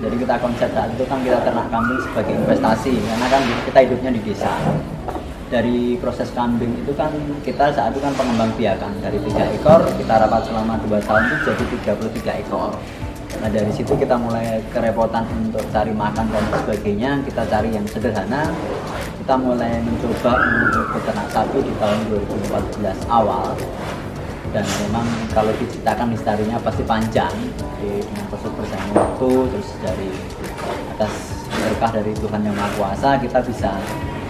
Jadi kita konsep saat itu kan kita ternak kambing sebagai investasi, karena kan kita hidupnya di desa. Dari proses kambing itu kan kita saat itu kan pengembang biakan, dari 3 ekor kita rawat selama 2 tahun itu jadi 33 ekor. Nah dari situ kita mulai kerepotan untuk cari makan dan sebagainya, kita cari yang sederhana. Kita mulai mencoba untuk peternak sapi di tahun 2014 awal. Dan memang kalau diciptakan historinya pasti panjang, jadi dengan proses berjalannya waktu, terus dari atas berkah dari Tuhan Yang Maha Kuasa kita bisa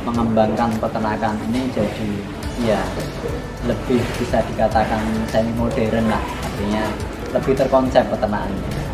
mengembangkan peternakan ini jadi ya lebih bisa dikatakan semi modern lah, artinya lebih terkonsep peternakannya.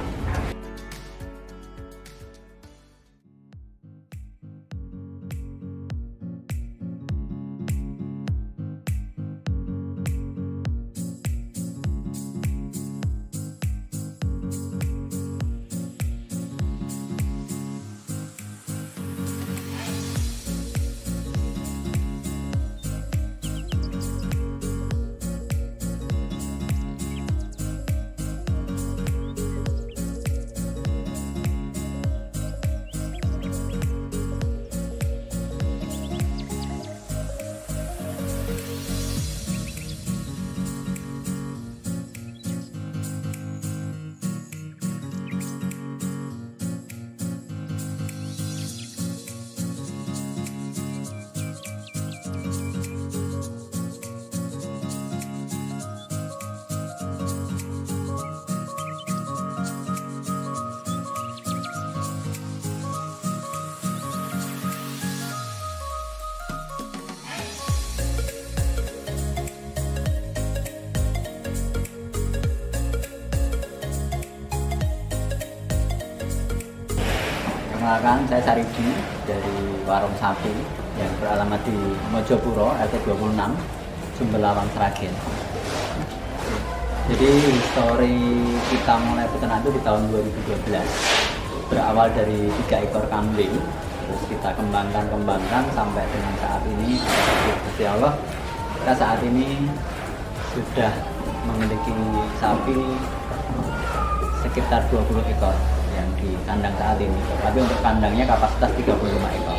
Perkenalkan, saya Saridi dari Warung Sapi yang beralamat di Mojopuro, RT 26, Sumbelawang, Sragen. Jadi histori kita mulai peternak itu di tahun 2012. Berawal dari 3 ekor kambing, terus kita kembangkan sampai dengan saat ini. Gusti Allah, kita saat ini sudah memiliki sapi sekitar 20 ekor yang di kandang saat ini, tapi untuk kandangnya kapasitas 35 ekor.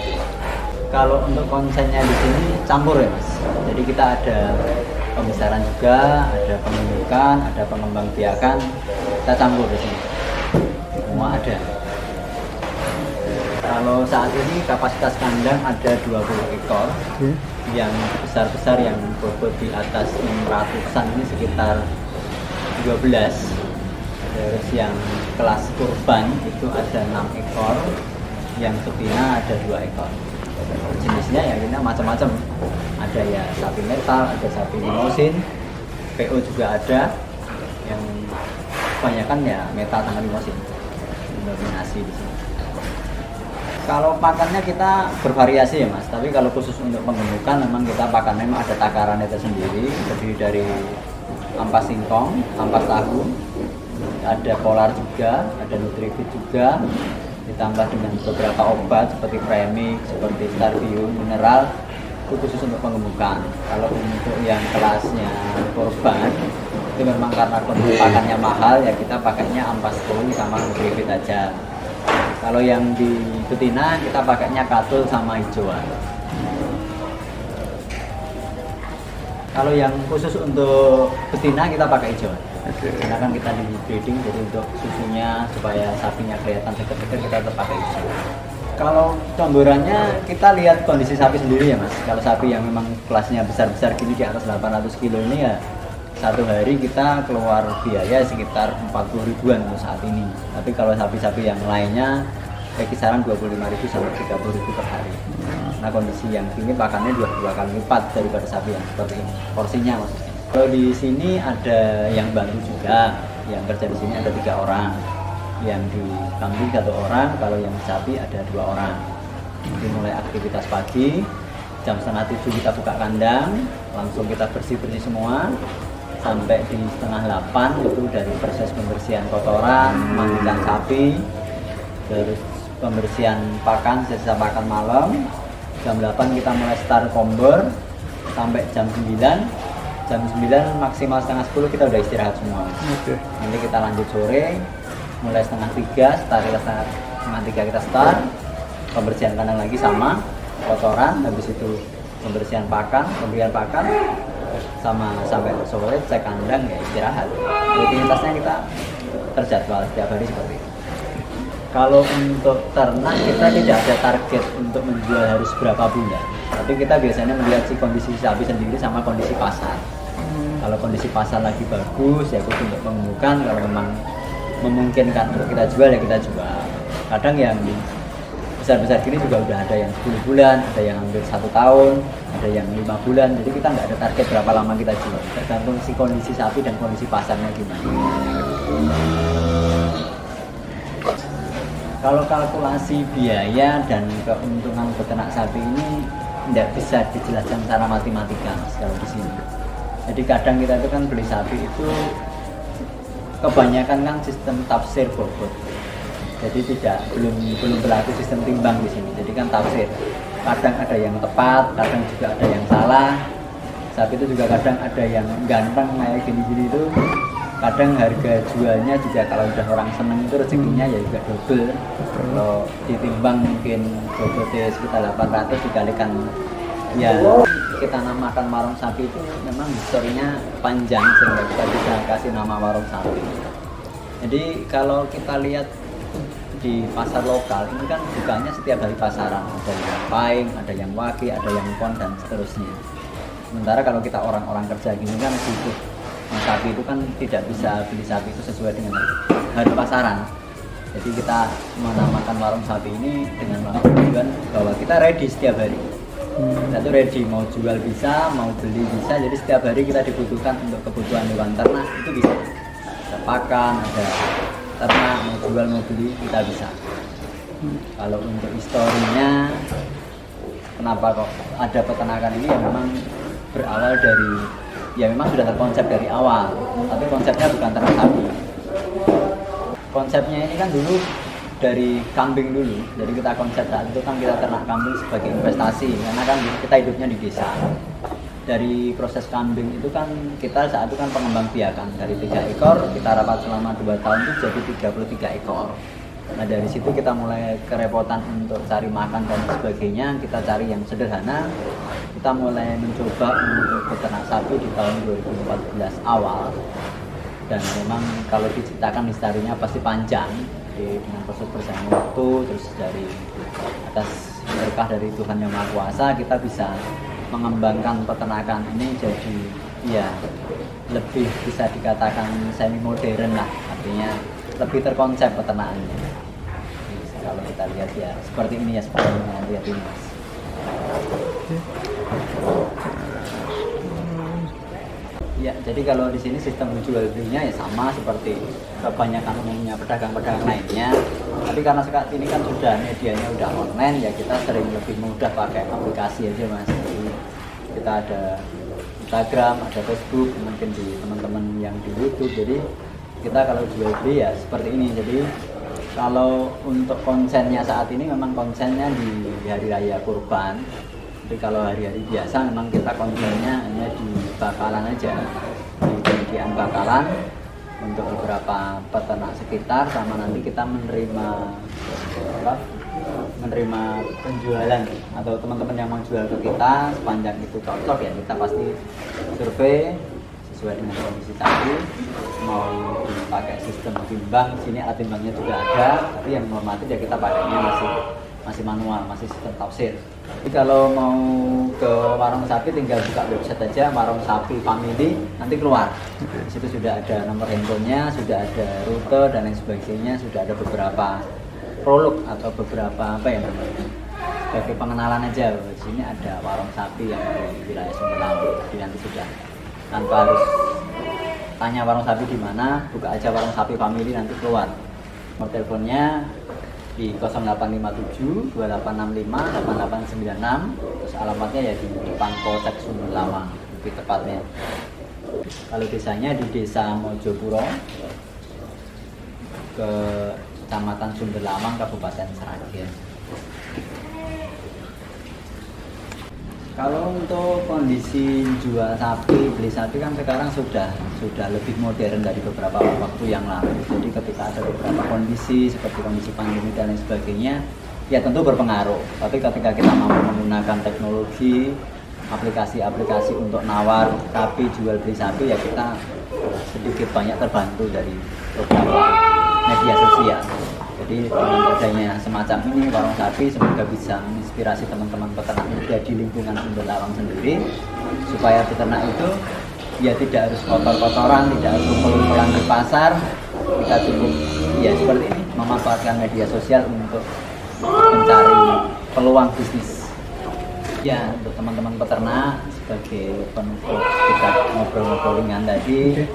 Kalau untuk konsennya di sini campur ya Mas, jadi kita ada pembesaran juga, ada penunjukan, ada pengembang biakan, kita campur di sini, semua ada. Kalau saat ini kapasitas kandang ada 20 ekor, yang besar-besar yang bobot di atas 600-an ini sekitar 12. Terus yang kelas kurban itu ada 6 ekor, yang betina ada 2 ekor. Jenisnya ya ini macam-macam. Ada ya sapi metal, ada sapi limosin, PO juga ada. Yang kebanyakan ya metal sama limosin dominasi di sini. Kalau pakannya kita bervariasi ya Mas, tapi kalau khusus untuk penggemukan memang kita pakannya memang ada takarannya tersendiri, terdiri dari ampas singkong, ampas tahu, ada polar juga, ada nutrifit juga, ditambah dengan beberapa obat seperti premix, seperti starbium, mineral, itu khusus untuk penggemukan. Kalau untuk yang kelasnya korban, itu memang karena pakannya mahal ya kita pakainya ampas poli sama nutrifit aja. Kalau yang di betina kita pakainya katul sama hijauan. Kalau yang khusus untuk betina kita pakai hijauan. Karena kan kita di breeding, jadi untuk susunya supaya sapinya kelihatan seger-seger kita tetap pakai hijauan. Kalau camburannya kita lihat kondisi sapi sendiri ya Mas. Kalau sapi yang memang kelasnya besar-besar gini di atas 800 kilo ini ya satu hari kita keluar biaya sekitar 40 ribuan untuk saat ini. Tapi kalau sapi-sapi yang lainnya kisaran 25.000 sampai 30.000 per hari. Nah kondisi yang ini pakannya 2 kali lipat daripada sapi yang seperti ini, porsinya maksudnya. Kalau di sini ada yang bantu juga, yang kerja di sini ada 3 orang, yang di kambing 1 orang, kalau yang sapi ada 2 orang. Jadi mulai aktivitas pagi, jam 6:30 kita buka kandang, langsung kita bersih-bersih semua. Sampai di 7:30 itu dari proses pembersihan kotoran, mandikan sapi, terus pembersihan pakan, sisa pakan malam. Jam 8 kita mulai start kombor sampai jam 9. Jam 9 maksimal 9:30 kita udah istirahat semua. Nanti kita lanjut sore, mulai 2:30, start 5-3 kita start, pembersihan kandang lagi sama kotoran, habis itu pembersihan pakan, pemberian pakan, sama sampai sore cek kandang ya istirahat. Rutinitasnya kita terjadwal setiap hari seperti itu. Kalau untuk ternak kita tidak ada target untuk menjual harus berapa bulan, tapi kita biasanya melihat si kondisi sapi sendiri sama kondisi pasar. Kalau kondisi pasar lagi bagus ya kita untuk mengumumkan, kalau memang memungkinkan untuk kita jual ya kita jual. Kadang yang besar-besar gini juga udah ada yang 10 bulan, ada yang hampir 1 tahun, ada yang 5 bulan. Jadi kita nggak ada target berapa lama kita jual, tergantung si kondisi sapi dan kondisi pasarnya gimana. Kalau kalkulasi biaya dan keuntungan peternak sapi ini tidak bisa dijelaskan secara matematika kalau di sini. Jadi kadang kita itu kan beli sapi itu kebanyakan kan sistem tafsir bobot. Jadi belum berlaku sistem timbang di sini. Jadi kan tafsir. Kadang ada yang tepat, kadang juga ada yang salah. Sapi itu juga kadang ada yang ganteng kayak gini-gini itu. Kadang harga jualnya juga kalau udah orang seneng itu rezekinya ya juga double. Kalau ditimbang mungkin bobotnya sekitar 800 dikalikan ya kita namakan warung sapi itu memang historinya panjang sehingga kita bisa kasih nama warung sapi. Jadi kalau kita lihat di pasar lokal ini kan bukannya setiap hari pasaran, ada yang paing, ada yang waki, ada yang pon dan seterusnya. Sementara kalau kita orang-orang kerja gini kan butuh sapi itu kan tidak bisa beli sapi itu sesuai dengan harga pasaran. Jadi kita menamakan warung sapi ini dengan tujuan bahwa kita ready setiap hari. Kita tuh ready, mau jual bisa, mau beli bisa. Jadi setiap hari kita dibutuhkan untuk kebutuhan hewan ternak itu bisa. Ada pakan, ada ternak, mau jual mau beli kita bisa. Kalau untuk historinya kenapa kok ada peternakan ini ya memang berawal dari ya memang sudah terkonsep dari awal, tapi konsepnya bukan ternak sapi. Konsepnya ini kan dulu dari kambing dulu, jadi kita konsep saat itu kan kita ternak kambing sebagai investasi, karena kan kita hidupnya di desa. Dari proses kambing itu kan kita saat itu kan pengembang biakan, dari 3 ekor kita rawat selama 2 tahun itu jadi 33 ekor. Nah dari situ kita mulai kerepotan untuk cari makan dan sebagainya, kita cari yang sederhana. Kita mulai mencoba untuk peternak sapi di tahun 2014 awal. Dan memang kalau diciptakan historinya pasti panjang. Jadi dengan proses berjalannya waktu, terus dari atas berkah dari Tuhan Yang Maha Kuasa kita bisa mengembangkan peternakan ini jadi ya lebih bisa dikatakan semi modern lah, artinya lebih terkonsep peternakannya. Kalau kita lihat ya seperti ini ya, seperti yang lihat ini Mas. Ya, jadi kalau di sini sistem jual belinya ya sama seperti kebanyakan umumnya pedagang-pedagang lainnya. Tapi karena saat ini kan sudah medianya udah online ya kita sering lebih mudah pakai aplikasi aja Mas. Jadi kita ada Instagram, ada Facebook, mungkin di teman-teman yang di YouTube. Jadi kita kalau jual beli ya seperti ini. Jadi kalau untuk konsennya saat ini memang konsennya di hari raya kurban. Jadi kalau hari-hari biasa memang kita konsennya hanya di bakalan aja, di bagian bakalan untuk beberapa peternak sekitar, sama nanti kita menerima penjualan atau teman-teman yang mau jual ke kita sepanjang itu cocok ya kita pasti survei sesuai dengan kondisi sapi, mau dipakai sistem timbang, sini alat timbangnya juga ada, tapi yang normatif ya kita pakainya masih manual, masih sistem tafsir. Jadi kalau mau ke warung sapi tinggal buka website aja, warung sapi family, nanti keluar. Di situ sudah ada nomor handphonenya, sudah ada rute dan lain sebagainya, sudah ada beberapa prolog atau beberapa apa ya namanya, sebagai pengenalan aja. Di sini ada warung sapi yang di wilayah Sumberlawu. Jadi nanti sudah tanpa harus tanya warung sapi di mana, buka aja warung sapi family nanti keluar. Nomor teleponnya di 0857 2865 8896, terus alamatnya ya di depan Polsek Sumberlawang lebih tepatnya. Kalau desanya di Desa Mojopuro, ke Kecamatan Sumberlawang, Kabupaten Sragen. Kalau untuk kondisi jual sapi, beli sapi kan sekarang sudah lebih modern dari beberapa waktu yang lalu. Jadi ketika ada beberapa kondisi seperti kondisi pandemi dan lain sebagainya, ya tentu berpengaruh. Tapi ketika kita mampu menggunakan teknologi, aplikasi-aplikasi untuk nawar sapi, jual beli sapi, ya kita sedikit banyak terbantu dari beberapa media sosial. Jadi dengan adanya semacam ini warung sapi semoga bisa menginspirasi teman-teman peternak muda di lingkungan Sumber Lawang sendiri, supaya peternak itu ya tidak harus kotor-kotoran, tidak harus kumpul-kumpulan di pasar. Kita cukup ya seperti ini, memanfaatkan media sosial untuk mencari peluang bisnis. Ya, untuk teman-teman peternak sebagai penutup kita ngobrol-ngobrol ringan tadi,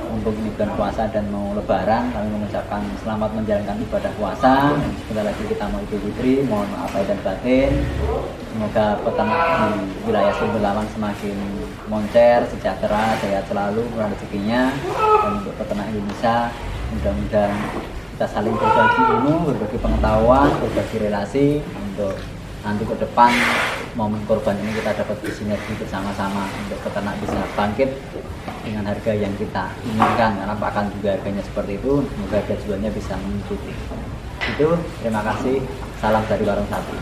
untuk ini bulan puasa dan mau lebaran, kami mengucapkan selamat menjalankan ibadah puasa. Sebentar lagi kita mau Idul Fitri, mohon maaf lahir dan batin. Semoga peternak di wilayah Sumber Lawang semakin moncer, sejahtera, sehat selalu, murah rezekinya. Dan untuk peternak Indonesia, mudah-mudahan kita saling berbagi ilmu, berbagi pengetahuan, berbagi relasi untuk nanti ke depan momen kurban ini kita dapat bersinergi bersama-sama untuk peternak bisa bangkit dengan harga yang kita inginkan, karena pakan juga harganya seperti itu. Semoga harga jualnya bisa mengikuti. Itu, terima kasih, salam dari Warung Sapi.